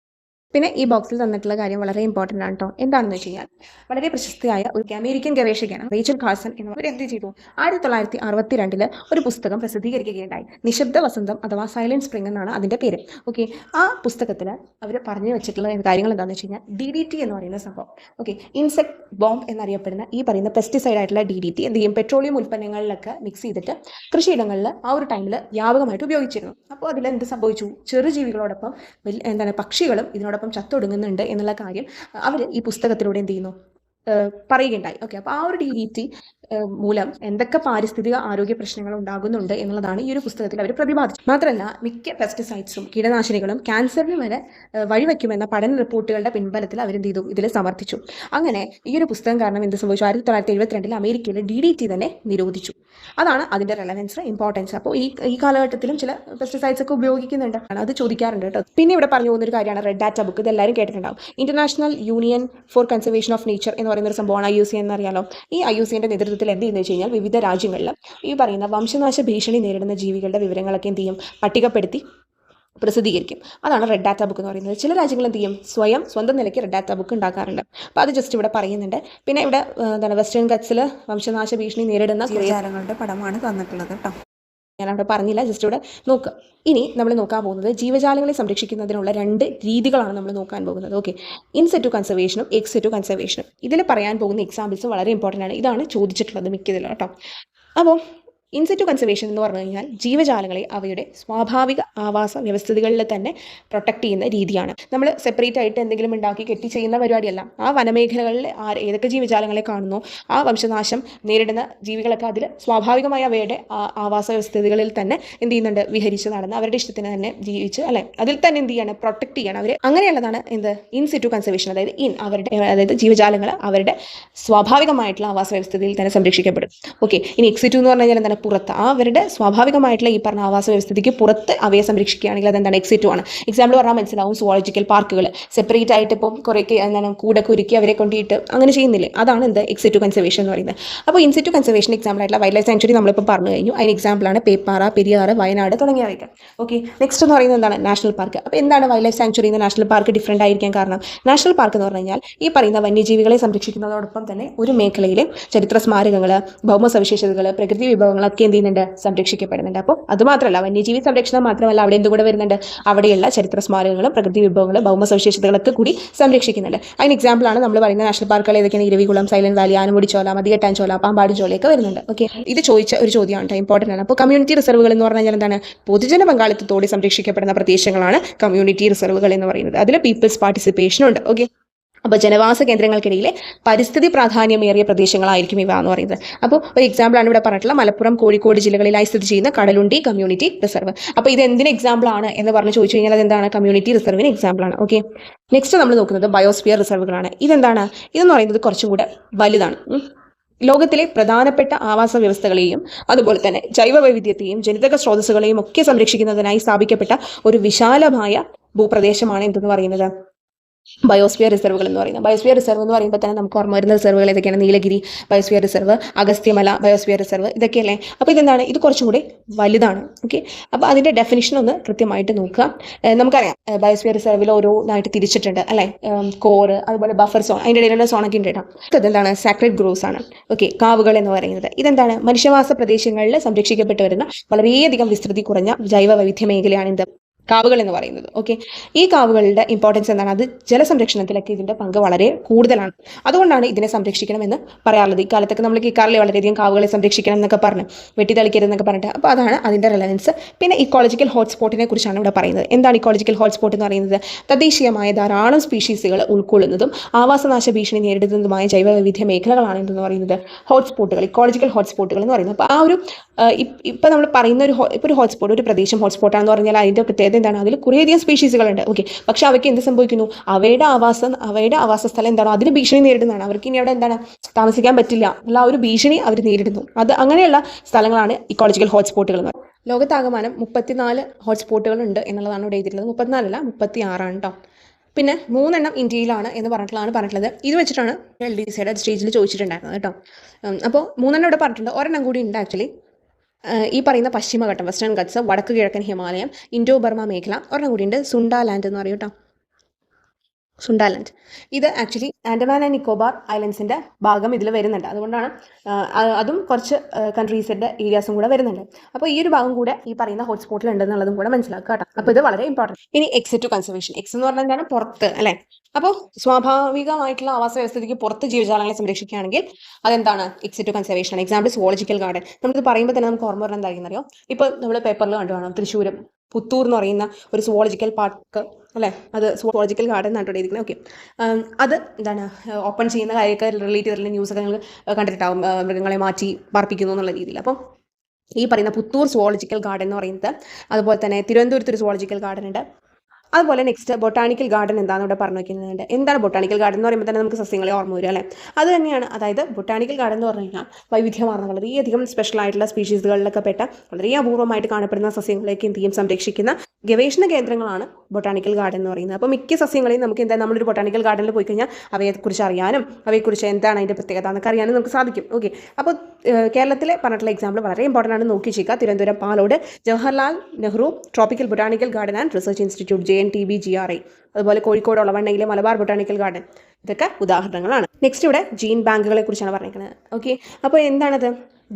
പിന്നെ ഈ ബോക്സിൽ തന്നിട്ടുള്ള കാര്യം വളരെ ഇമ്പോർട്ടൻ്റ് ആണ് കേട്ടോ. എന്താണെന്ന് വെച്ച് കഴിഞ്ഞാൽ, വളരെ പ്രശസ്തയായ ഒരു അമേരിക്കൻ ഗവേഷകയാണ് റേച്ചൽ കാർസൺ എന്നവർ എന്ത് ചെയ്തു? 1962 ഒരു പുസ്തകം പ്രസിദ്ധീകരിക്കുകയുണ്ടായി. നിശബ്ദ വസന്തം അഥവാ സൈലന്റ് സ്പ്രിംഗ് എന്നാണ് അതിൻ്റെ പേര്. ഓക്കെ, ആ പുസ്തകത്തിൽ അവർ പറഞ്ഞു വെച്ചിട്ടുള്ള കാര്യങ്ങൾ എന്താണെന്ന് വെച്ച് കഴിഞ്ഞാൽ, DDT എന്ന് പറയുന്ന സംഭവം. ഓക്കെ, ഇൻസെക്ട് ബോംബ് എന്നറിയപ്പെടുന്ന ഈ പറയുന്ന പെസ്റ്റിസൈഡ് ആയിട്ടുള്ള DDT എന്ത് ചെയ്യും? പെട്രോളിയം ഉൽപ്പന്നങ്ങളിലൊക്കെ മിക്സ് ചെയ്തിട്ട് കൃഷിയിടങ്ങളിൽ ആ ഒരു ടൈമിൽ വ്യാപകമായിട്ട് ഉപയോഗിച്ചിരുന്നു. അപ്പോൾ അതിലെന്ത് സംഭവിച്ചു? ചെറുജീവികളോടൊപ്പം എന്താണ് പക്ഷികളും ഇതിനോടൊപ്പം ചത്തൊടുങ്ങുന്നുണ്ട് എന്നുള്ള കാര്യം അവർ ഈ പുസ്തകത്തിലൂടെ എന്ത് ചെയ്യുന്നു? പറയുകയുണ്ടായി. ഓക്കെ, അപ്പോൾ ആ ഒരു DDT മൂലം എന്തൊക്കെ പാരിസ്ഥിതിക ആരോഗ്യ പ്രശ്നങ്ങൾ ഉണ്ടാകുന്നുണ്ട് എന്നുള്ളതാണ് ഈ ഒരു പുസ്തകത്തിൽ അവർ പ്രതിപാദിച്ചത്. മാത്രമല്ല, മിക്ക പെസ്റ്റിസൈഡ്സും കീടനാശിനികളും ക്യാൻസറിന് വരെ വഴിവെക്കുമെന്ന പഠന റിപ്പോർട്ടുകളുടെ പിൻബലത്തിൽ അവരെന്ത് ചെയ്തു? ഇതിൽ സമർത്ഥിച്ചു. അങ്ങനെ ഈ ഒരു പുസ്തകം കാരണം എന്ത് സംഭവിച്ചു? 1972 അമേരിക്കയിൽ DDT തന്നെ നിരോധിച്ചു. അതാണ് അതിൻ്റെ റെലവൻസ്, ഇമ്പോർട്ടൻസ്. അപ്പോൾ ഈ കാലഘട്ടത്തിലും ചില പെസ്റ്റിസൈഡ്സ് ഒക്കെ ഉപയോഗിക്കുന്നുണ്ട്, അത് ചോദിക്കാറുണ്ട് കേട്ടോ. പിന്നെ ഇവിടെ പറഞ്ഞു പോകുന്നൊരു കാര്യമാണ് റെഡ് ഡാറ്റ ബുക്ക്. ഇത് എല്ലാവരും കേട്ടിട്ടുണ്ടാവും. International Union for Conservation of Nature എന്ന് പറയുന്നൊരു സംഭവമാണ് IUCN എന്നറിയാലോ. ഈ IUCNന്റെ നേതൃത്വത്തിൽ എന്ത് ചെയ്യുന്നത് വെച്ച് കഴിഞ്ഞാൽ, വിവിധ രാജ്യങ്ങളിൽ ഈ പറയുന്ന വംശനാശ ഭീഷണി നേരിടുന്ന ജീവികളുടെ വിവരങ്ങളൊക്കെ എന്ത് ചെയ്യും? പട്ടികപ്പെടുത്തി പ്രസിദ്ധീകരിക്കും. അതാണ് റെഡ് ഡാറ്റ ബുക്ക് എന്ന് പറയുന്നത്. ചില രാജ്യങ്ങൾ എന്ത് ചെയ്യും? സ്വന്തം നിലയ്ക്ക് റെഡ് ഡാറ്റ ബുക്ക് ഉണ്ടാക്കാറുണ്ട്. അപ്പോൾ അത് ജസ്റ്റ് ഇവിടെ പറയുന്നുണ്ട്. പിന്നെ ഇവിടെ എന്താണ്? വെസ്റ്റേൺ ഗട്ട്സിൽ വംശനാശ ഭീഷണി നേരിടുന്ന ജീവജാലങ്ങളുടെ പടമാണ് തന്നിട്ടുള്ളത് കേട്ടോ. ഞാനവിടെ പറഞ്ഞില്ല, ജസ്റ്റ് ഇവിടെ നോക്കുക. ഇനി നമ്മൾ നോക്കാൻ പോകുന്നത് ജീവജാലങ്ങളെ സംരക്ഷിക്കുന്നതിനുള്ള 2 രീതികളാണ് നമ്മൾ നോക്കാൻ പോകുന്നത്. ഓക്കെ, ഇൻസെറ്റു കൺസർവേഷനും എക്സെറ്റു കൺസർവേഷനും. ഇതിൽ പറയാൻ പോകുന്ന എക്സാമ്പിൾസ് വളരെ ഇമ്പോർട്ടൻ്റ് ആണ്. ഇതാണ് ചോദിച്ചിട്ടുള്ളത് മിക്കതിലും കേട്ടോ. അപ്പോൾ ഇൻസിറ്റു കൺസർവേഷൻ എന്ന് പറഞ്ഞു കഴിഞ്ഞാൽ ജീവജാലങ്ങളെ അവയുടെ സ്വാഭാവിക ആവാസ വ്യവസ്ഥിതികളിൽ തന്നെ പ്രൊട്ടക്ട് ചെയ്യുന്ന രീതിയാണ്. നമ്മൾ സെപ്പറേറ്റ് ആയിട്ട് എന്തെങ്കിലും ഉണ്ടാക്കി കെട്ടി ചെയ്യുന്ന പരിപാടിയല്ല. ആ വനമേഖലകളിൽ ഏതൊക്കെ ജീവജാലങ്ങളെ കാണുന്നു, ആ വംശനാശം നേരിടുന്ന ജീവികളൊക്കെ അതിൽ സ്വാഭാവികമായി അവയുടെ ആവാസ വ്യവസ്ഥിതികളിൽ തന്നെ എന്ത് ചെയ്യുന്നുണ്ട്, വിഹരിച്ച് നടന്ന് അവരുടെ ഇഷ്ടത്തിന് തന്നെ ജീവിച്ച് അല്ലെ അതിൽ തന്നെ എന്ത് ചെയ്യാണ്, പ്രൊട്ടക്ട് ചെയ്യണം അവർ. അങ്ങനെയുള്ളതാണ് എന്ത് ഇൻസിറ്റു കൺസർവേഷൻ. അതായത് ജീവജാലങ്ങൾ അവരുടെ സ്വാഭാവികമായിട്ടുള്ള ആവാസ വ്യവസ്ഥിതിയിൽ തന്നെ സംരക്ഷിക്കപ്പെടും. ഓക്കെ, ഇനി എക്സിറ്റു എന്ന് പറഞ്ഞു കഴിഞ്ഞാൽ എന്താണ്, പുറത്ത് അവരുടെ സ്വാഭാവികമായിട്ടുള്ള ഈ പറഞ്ഞ ആവാസ വ്യവസ്ഥിതിക്ക് പുറത്ത് അവയെ സംരക്ഷിക്കുകയാണെങ്കിൽ അതെന്താണ്, എക്സിറ്റു ആണ്. എക്സാമ്പിൾ പറഞ്ഞാൽ മനസ്സിലാവും, സുവോളജിക്കൽ പാർക്കുകൾ സെപ്പറേറ്റ് ആയിട്ട് ഇപ്പം കുറേ എന്താണ് കൂടൊക്കെ ഒരുക്കി അവരെ കൊണ്ടിട്ട് അങ്ങനെ ചെയ്യുന്നില്ലേ, അതാണ് എന്ത് എക്സിറ്റു കൺസർവേഷൻ എന്ന് പറയുന്നത്. അപ്പോൾ ഇൻസിറ്റു കൺസർവേഷൻ എക്സാമ്പിൾ ആയിട്ടുള്ള വൈൽഡ് ലൈഫ് സാങ്ച്വറി നമ്മളിപ്പോൾ പറഞ്ഞു കഴിഞ്ഞു. അതിന് എക്സാമ്പിളാണ് പേപ്പാറ, പെരിയാർ, വയനാട് തുടങ്ങിയവയൊക്കെ. ഓക്കെ, നെക്സ്റ്റ് എന്ന് പറയുന്നത് എന്താണ്, നാഷണൽ പാർക്ക്. അപ്പോൾ എന്താണ് വൈൽഡ് ലൈഫ് സാങ്ച്വറി നിന്ന് നാഷണൽ പാർക്ക് ഡിഫറെൻ്റ് ആയിരിക്കാൻ കാരണം, നാഷണൽ പാർക്ക് എന്ന് പറഞ്ഞു കഴിഞ്ഞാൽ ഈ പറയുന്ന വന്യജീവികളെ സംരക്ഷിക്കുന്നതോടൊപ്പം തന്നെ ഒരു മേഖലയിലെ ചരിത്ര സ്മാരകങ്ങൾ, ഭൗമ സവിശേഷതകൾ, പ്രകൃതി വിഭവങ്ങളൊക്കെ എന്ത് ചെയ്യുന്നുണ്ട്, സംരക്ഷിക്കപ്പെടുന്നുണ്ട്. അപ്പോൾ അതുമാത്രമല്ല, വന്യജീവി സംരക്ഷണം മാത്രമല്ല, അവിടെ എന്തുകൂടെ വരുന്നുണ്ട്, അവിടെയുള്ള ചരിത്ര സ്മാരകങ്ങളും പ്രകൃതി വിഭവങ്ങളും ഭൗമ സവിശേഷതകളൊക്കെ കൂടി സംരക്ഷിക്കുന്നുണ്ട്. അതിന് എക്സാമ്പിളാണ് നമ്മൾ പറയുന്ന നാഷണൽ പാർക്കുകൾ ഏതൊക്കെയാണ്, ഇരവികുളം, സൈലന്റ് വാലി, ആനമുടി ചോല, മതികെട്ടാൻ ചോല, പാമ്പാട് ചോലയൊക്കെ വരുന്നുണ്ട്. ഓക്കെ, ഇത് ചോദിച്ച ഒരു ചോദ്യമാണ്, ഇമ്പോർട്ടൻ്റ് ആണ്. അപ്പോൾ കമ്മ്യൂണിറ്റി റിസർവുകൾ എന്ന് പറഞ്ഞു കഴിഞ്ഞാൽ എന്താണ്, പൊതുജന പങ്കാളിത്തത്തോടെ സംരക്ഷിക്കപ്പെടുന്ന പ്രദേശങ്ങളാണ് കമ്മ്യൂണിറ്റി റിസർവുകൾ എന്ന് പറയുന്നത്. അതിൽ പീപ്പിൾസ് പാർട്ടിസിപ്പേഷൻ ഉണ്ട്. ഓക്കെ, അപ്പോൾ ജനവാസ കേന്ദ്രങ്ങൾക്കിടയിലെ പരിസ്ഥിതി പ്രാധാന്യമേറിയ പ്രദേശങ്ങളായിരിക്കും ഇവ എന്ന് പറയുന്നത്. അപ്പോൾ ഒരു എക്സാമ്പിളാണ് ഇവിടെ പറഞ്ഞിട്ടുള്ള മലപ്പുറം, കോഴിക്കോട് ജില്ലകളിലായി സ്ഥിതി ചെയ്യുന്ന കടലുണ്ടി കമ്മ്യൂണിറ്റി റിസർവ്. അപ്പോൾ ഇത് എന്തിന് എക്സാമ്പിൾ ആണ് എന്ന് പറഞ്ഞ് ചോദിച്ചു കഴിഞ്ഞാൽ അതെന്താണ്, കമ്മ്യൂണിറ്റി റിസർവിന് എക്സാമ്പിൾ ആണ്. ഓക്കെ, നെക്സ്റ്റ് നമ്മൾ നോക്കുന്നത് ബയോസ്ഫിയർ റിസർവുകളാണ്. ഇതെന്താണ്, ഇതെന്ന് പറയുന്നത് കുറച്ചും കൂടെ വലുതാണ്. ലോകത്തിലെ പ്രധാനപ്പെട്ട ആവാസ വ്യവസ്ഥകളെയും അതുപോലെ തന്നെ ജൈവ വൈവിധ്യത്തെയും ജനിതക സ്രോതസ്സുകളെയും ഒക്കെ സംരക്ഷിക്കുന്നതിനായി സ്ഥാപിക്കപ്പെട്ട ഒരു വിശാലമായ ഭൂപ്രദേശമാണ് എന്തെന്ന് പറയുന്നത്, ബയോസ്ഫിയർ റിസർവുകൾ എന്ന് പറയുന്നത്. ബയോസ്ഫിയർ റിസർവ് എന്ന് പറയുമ്പോൾ തന്നെ നമുക്ക് ഓർമ്മ വരുന്ന റിസർവുകൾ ഏതൊക്കെയാണ്, Nilgiri biosphere reserve, Agasthyamala biosphere reserve, ഇതൊക്കെയല്ലേ. അപ്പോൾ ഇതെന്താണ്, ഇത് കുറച്ചും കൂടി വലുതാണ്. ഓക്കെ, അപ്പോൾ അതിൻ്റെ ഡെഫിനിഷൻ ഒന്ന് കൃത്യമായിട്ട് നോക്കുക. നമുക്കറിയാം ബയോസ്ഫിയർ റിസർവിൽ ഓരോന്നായിട്ട് തിരിച്ചിട്ടുണ്ട് അല്ലേ, കോറ്, അതുപോലെ ബഫർ സോൺ, അതിൻ്റെ ഇടയിലുള്ള സോണൊക്കെ ഉണ്ട് കേട്ടോ. ഇതെന്താണ്, സാക്രഡ് ഗ്രോവ്സ് ആണ്. ഓക്കെ, കാവുകൾ എന്ന് പറയുന്നത് ഇതെന്താണ്, മനുഷ്യവാസ പ്രദേശങ്ങളിൽ സംരക്ഷിക്കപ്പെട്ടു വരുന്ന വളരെയധികം വിസ്തൃതി കുറഞ്ഞ ജൈവ വൈവിധ്യ മേഖലയാണ് എന്ത്, കാവുകൾ എന്ന് പറയുന്നത്. ഓക്കെ, ഈ കാവുകളുടെ ഇമ്പോർട്ടൻസ് എന്താണ്, അത് ജലസംരക്ഷണത്തിലൊക്കെ ഇതിൻ്റെ പങ്ക് വളരെ കൂടുതലാണ്. അതുകൊണ്ടാണ് ഇതിനെ സംരക്ഷിക്കണമെന്ന് പറയാറുള്ളത്. ഈ കാലത്തൊക്കെ നമ്മൾ കേൾക്കാറില്ലേ, വളരെയധികം കാവുകളെ സംരക്ഷിക്കണം എന്നൊക്കെ പറഞ്ഞ്, വെട്ടിത്തളിക്കരുതെന്നൊക്കെ പറഞ്ഞിട്ട്. അപ്പോൾ അതാണ് അതിൻ്റെ റെലവൻസ്. പിന്നെ ഇക്കോളജിക്കൽ ഹോട്ട്സ്പോട്ടിനെ കുറിച്ചാണ് ഇവിടെ പറയുന്നത്. എന്താണ് ഇക്കോളജിക്കൽ ഹോട്ട്സ്പോട്ട് എന്ന് പറയുന്നത്, തദ്ദേശീയമായ ധാരാളം സ്പീഷീസുകൾ ഉൾക്കൊള്ളുന്നതും ആവാസനാശ ഭീഷണി നേരിടുന്നതുമായ ജൈവ വൈവിധ്യ മേഖലകളാണ് എന്തെന്ന് പറയുന്നത്, ഹോട്ട്സ്പോട്ടുകൾ, ഇക്കോളജിക്കൽ ഹോട്ട്സ്പോട്ടുകൾ എന്ന് പറയുന്നത്. അപ്പോൾ ആ ഒരു ഇപ്പം നമ്മൾ പറയുന്ന ഒരു ഹോട്ട്സ്പോട്ട്, ഒരു പ്രദേശം ഹോട്ട്സ്പോട്ടാണെന്ന് പറഞ്ഞാൽ അതിൻ്റെ പ്രത്യേകത എന്താണ്, അതിൽ കുറേയധികം സ്പീഷീസുകളുണ്ട്. ഓക്കെ, പക്ഷെ അവയ്ക്ക് എന്ത് സംഭവിക്കുന്നു, അവയുടെ ആവാസ സ്ഥലം എന്താണോ അതിന് ഭീഷണി നേരിടുന്നതാണ്. അവർക്ക് ഇനി അവിടെ എന്താണ് താമസിക്കാൻ പറ്റില്ല എന്നുള്ള ആ ഒരു ഭീഷണി അവർ നേരിടുന്നു. അങ്ങനെയുള്ള സ്ഥലങ്ങളാണ് ഇക്കോളജിക്കൽ ഹോട്ട്സ്പോട്ടുകൾ എന്ന് പറയുന്നത്. ലോകത്താകമാനം 34 ഹോട്ട്സ്പോട്ടുകൾ ഉണ്ട് എന്നുള്ളതാണ് ഇവിടെ എഴുതിയിട്ടുള്ളത്. 34 36 കേട്ടോ. പിന്നെ 3 ഇന്ത്യയിലാണ് എന്ന് പറഞ്ഞിട്ടുള്ളത്. ഇത് വെച്ചിട്ടാണ് LDCയുടെ സ്റ്റേജിൽ ചോദിച്ചിട്ടുണ്ടായിരുന്നത് കേട്ടോ. അപ്പോൾ 3 ഇവിടെ പറഞ്ഞിട്ടുണ്ട്. ഒരെണ്ണം കൂടി ഉണ്ട് ആക്ച്വലി, ഈ പറയുന്ന പശ്ചിമഘട്ടം, വെസ്റ്റേൺ ഗട്ട്സ്, വടക്ക് കിഴക്കൻ ഹിമാലയം, ഇൻഡോ ബർമ മേഖല, ഒരെണ്ണം കൂടി ഉണ്ട്, സുണ്ടാലാൻഡ് എന്ന് പറയും കേട്ടോ. സുണ്ടാലാൻഡ് ഇത് ആക്ച്വലി ആൻഡമാൻ ആൻഡ് നിക്കോബാർ ഐലൻഡ്സിൻ്റെ ഭാഗം ഇതിൽ വരുന്നുണ്ട്. അതുകൊണ്ടാണ് അതും കുറച്ച് കൺട്രീസിൻ്റെ ഏരിയാസും കൂടെ വരുന്നുണ്ട്. അപ്പോൾ ഈ ഒരു ഭാഗം കൂടെ ഈ പറയുന്ന ഹോട്ട്സ്പോട്ടിൽ ഉണ്ടെന്നുള്ളതും കൂടെ മനസ്സിലാക്കുക കേട്ടോ. അപ്പോൾ ഇത് വളരെ ഇമ്പോർട്ടൻറ്റ്. ഇനി എക്സിറ്റ് കൺസർവേഷൻ, എക്സ് എന്ന് പറഞ്ഞാൽ എന്താണ്, പുറത്ത് അല്ലേ. അപ്പോൾ സ്വാഭാവികമായിട്ടുള്ള ആവാസ വ്യവസ്ഥയ്ക്ക് പുറത്ത് ജീവജാലങ്ങളെ സംരക്ഷിക്കുകയാണെങ്കിൽ അതെന്താണ്, എക്സിറ്റ് കൺസർവേഷൻ ആണ്. Example zoological garden. നമ്മളിത് പറയുമ്പോൾ തന്നെ നമുക്ക് ഓർമ്മ വരുന്നത് എന്തായിരിക്കും അറിയോ, ഇപ്പോൾ നമ്മൾ പേപ്പറിൽ കണ്ടു കാണാം, തൃശ്ശൂർ പുത്തൂർ എന്ന് പറയുന്ന ഒരു സുവോളജിക്കൽ പാർക്ക് അല്ലേ, അത് സുവോളജിക്കൽ ഗാർഡൻ എന്നാണ് ഇരിക്കുന്നത്. ഓക്കെ, അത് എന്താണ് ഓപ്പൺ ചെയ്യുന്ന കാര്യമൊക്കെ റിലേറ്റ് ചെയ്തിട്ടുള്ള ന്യൂസൊക്കെ നിങ്ങൾ കണ്ടിട്ടുണ്ടാവും, മൃഗങ്ങളെ മാറ്റി പാർപ്പിക്കുന്നു എന്നുള്ള രീതിയിൽ. അപ്പം ഈ പറയുന്ന പുത്തൂർ സുവോളജിക്കൽ ഗാർഡൻ എന്ന് പറയുന്നത്, അതുപോലെ തന്നെ തിരുവനന്തപുരത്ത് ഒരു സുവോളജിക്കൽ ഗാർഡൻ ഉണ്ട്. അതുപോലെ നെക്സ്റ്റ് ബൊട്ടാണിക്കൽ ഗാർഡൻ എന്താണെന്ന് ഇവിടെ പറഞ്ഞു വയ്ക്കുന്നുണ്ട്. എന്താണ് ബൊട്ടാണിക്കൽ ഗാർഡൻ എന്ന് പറയുമ്പോൾ തന്നെ നമുക്ക് സസ്യങ്ങളെ ഓർമ്മ വരും അല്ലേ. അത് തന്നെയാണ്, അതായത് ബൊട്ടാണിക്കൽ ഗാർഡൻ എന്ന് പറഞ്ഞു കഴിഞ്ഞാൽ വൈവിധ്യമാർന്ന വളരെയധികം സ്പെഷ്യൽ ആയിട്ടുള്ള സ്പീഷീസുകളിലൊക്കെ പെട്ട വളരെ അപൂർവമായിട്ട് കാണപ്പെടുന്ന സസ്യങ്ങളെയൊക്കെ എന്ത് ചെയ്യും, സംരക്ഷിക്കുന്ന ഗവേഷണ കേന്ദ്രങ്ങളാണ് ബൊട്ടാണിക്കൽ ഗാർഡൻ എന്ന് പറയുന്നത്. അപ്പോൾ മിക്ക സസ്യങ്ങളെയും നമുക്ക് എന്താ, നമ്മളൊരു ബൊട്ടാണിക്കൽ ഗാർഡനിൽ പോയി കഴിഞ്ഞാൽ അവയെക്കുറിച്ച് അറിയാനും അവയെക്കുറിച്ച് എന്താണ് അതിൻ്റെ പ്രത്യേകത എന്നൊക്കെ അറിയാനും നമുക്ക് സാധിക്കും. ഓക്കെ, അപ്പോൾ കേരളത്തിലെ പറഞ്ഞിട്ടുള്ള എക്സാമ്പിൾ വളരെ ഇമ്പോർട്ടൻ്റ് ആണ്, നോക്കി ചെയ്യുക. Thiruvananthapuram Palode Jawaharlal Nehru tropical botanical garden and research institute JNTBGRI, അതുപോലെ കോഴിക്കോട് ഒളവണ്ണയിലെ മലബാർ ബൊട്ടാണിക്കൽ ഗാർഡൻ, ഇതൊക്കെ ഉദാഹരണങ്ങളാണ്. നെക്സ്റ്റ് ഇവിടെ ജീൻ ബാങ്കുകളെ കുറിച്ചാണ് പറഞ്ഞിരിക്കുന്നത്. ഓക്കെ, അപ്പോൾ എന്താണത്,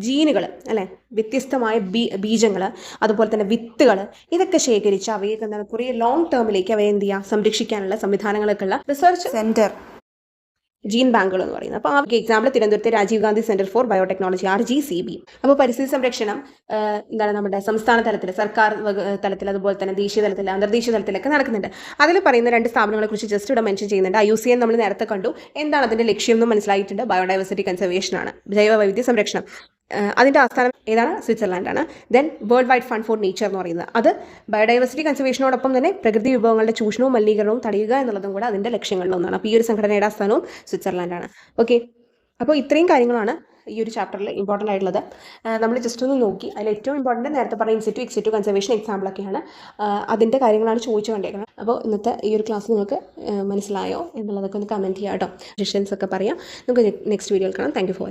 ജീനുകൾ അല്ലേ, വ്യത്യസ്തമായ ബീജങ്ങൾ, അതുപോലെ തന്നെ വിത്തുകൾ, ഇതൊക്കെ ശേഖരിച്ച് അവയെ എന്താണ് കുറേ ലോങ് ടേമിലേക്ക് അവയെ എന്ത് ചെയ്യുക, സംരക്ഷിക്കാനുള്ള സംവിധാനങ്ങളൊക്കെ ഉള്ള റിസർച്ച് സെൻറ്റർ ജീൻ ബാങ്കുകൾ എന്ന് പറയുന്നത്. അപ്പോൾ ആ എക്സാമ്പിൾ തിരുവനന്തപുരത്തെ Rajiv Gandhi Centre for Biotechnology RGCB. അപ്പോൾ പരിസ്ഥിതി സംരക്ഷണം എന്താണ് നമ്മുടെ സംസ്ഥാന തലത്തിൽ, സർക്കാർ തലത്തിൽ, അതുപോലെ തന്നെ ദേശീയ തലത്തിൽ, അന്തർദേശീയ തലത്തിലൊക്കെ നടക്കുന്നുണ്ട്. അതിൽ പറയുന്ന 2 സ്ഥാപനങ്ങളെ കുറിച്ച് ജസ്റ്റ് ഇവിടെ മെൻഷൻ ചെയ്യുന്നുണ്ട്. IUCN നമ്മൾ നേരത്തെ കണ്ടു, എന്താണ് അതിൻ്റെ ലക്ഷ്യം എന്ന് മനസ്സിലായിട്ടുണ്ട്. ബയോഡൈവേഴ്സിറ്റി കൺസർവേഷൻ ആണ്, ജൈവ വൈവിധ്യ സംരക്ഷണം. അതിൻ്റെ ആസ്ഥാനം ഏതാണ്? സ്വിറ്റ്സർലാൻഡാണ്. Then world wide fund for nature എന്ന് പറയുന്നത് അത് ബയോഡൈവേഴ്സിറ്റി കൺസർവേഷനോടൊപ്പം തന്നെ പ്രകൃതി വിഭവങ്ങളുടെ ചൂഷണവും മലിനീകരണവും തടയുക എന്നുള്ളതും കൂടെ അതിൻ്റെ ലക്ഷ്യങ്ങളിലൊന്നാണ്. അപ്പോൾ ഈ ഒരു സംഘടനയുടെ ആസ്ഥാനവും സ്വിറ്റ്സർലാൻഡാണ്. ഓക്കെ, അപ്പോൾ ഇത്രയും കാര്യങ്ങളാണ് ഈ ഒരു ചാപ്റ്ററിൽ ഇമ്പോർട്ടൻ്റ് ആയിട്ടുള്ളത്. നമ്മൾ ജസ്റ്റ് ഒന്ന് നോക്കി. അതിൽ ഏറ്റവും ഇമ്പോർട്ടൻറ്റ് നേരത്തെ പറഞ്ഞ ഇൻസിറ്റു, എക്സിറ്റു കൺസർവേഷൻ എക്സാമ്പിളൊക്കെയാണ്. അതിൻ്റെ കാര്യങ്ങളാണ് ചോദിച്ചു കണ്ടേക്കുന്നത്. അപ്പോൾ ഇന്നത്തെ ഈ ഒരു ക്ലാസ് നിങ്ങൾക്ക് മനസ്സിലായോ എന്നുള്ളതൊക്കെ ഒന്ന് കമൻറ്റ് ചെയ്യാം കേട്ടോ. സജഷൻസ് ഒക്കെ പറയാം. നമുക്ക് നെക്സ്റ്റ് വീഡിയോയിൽ കാണാം. Thank you for watching.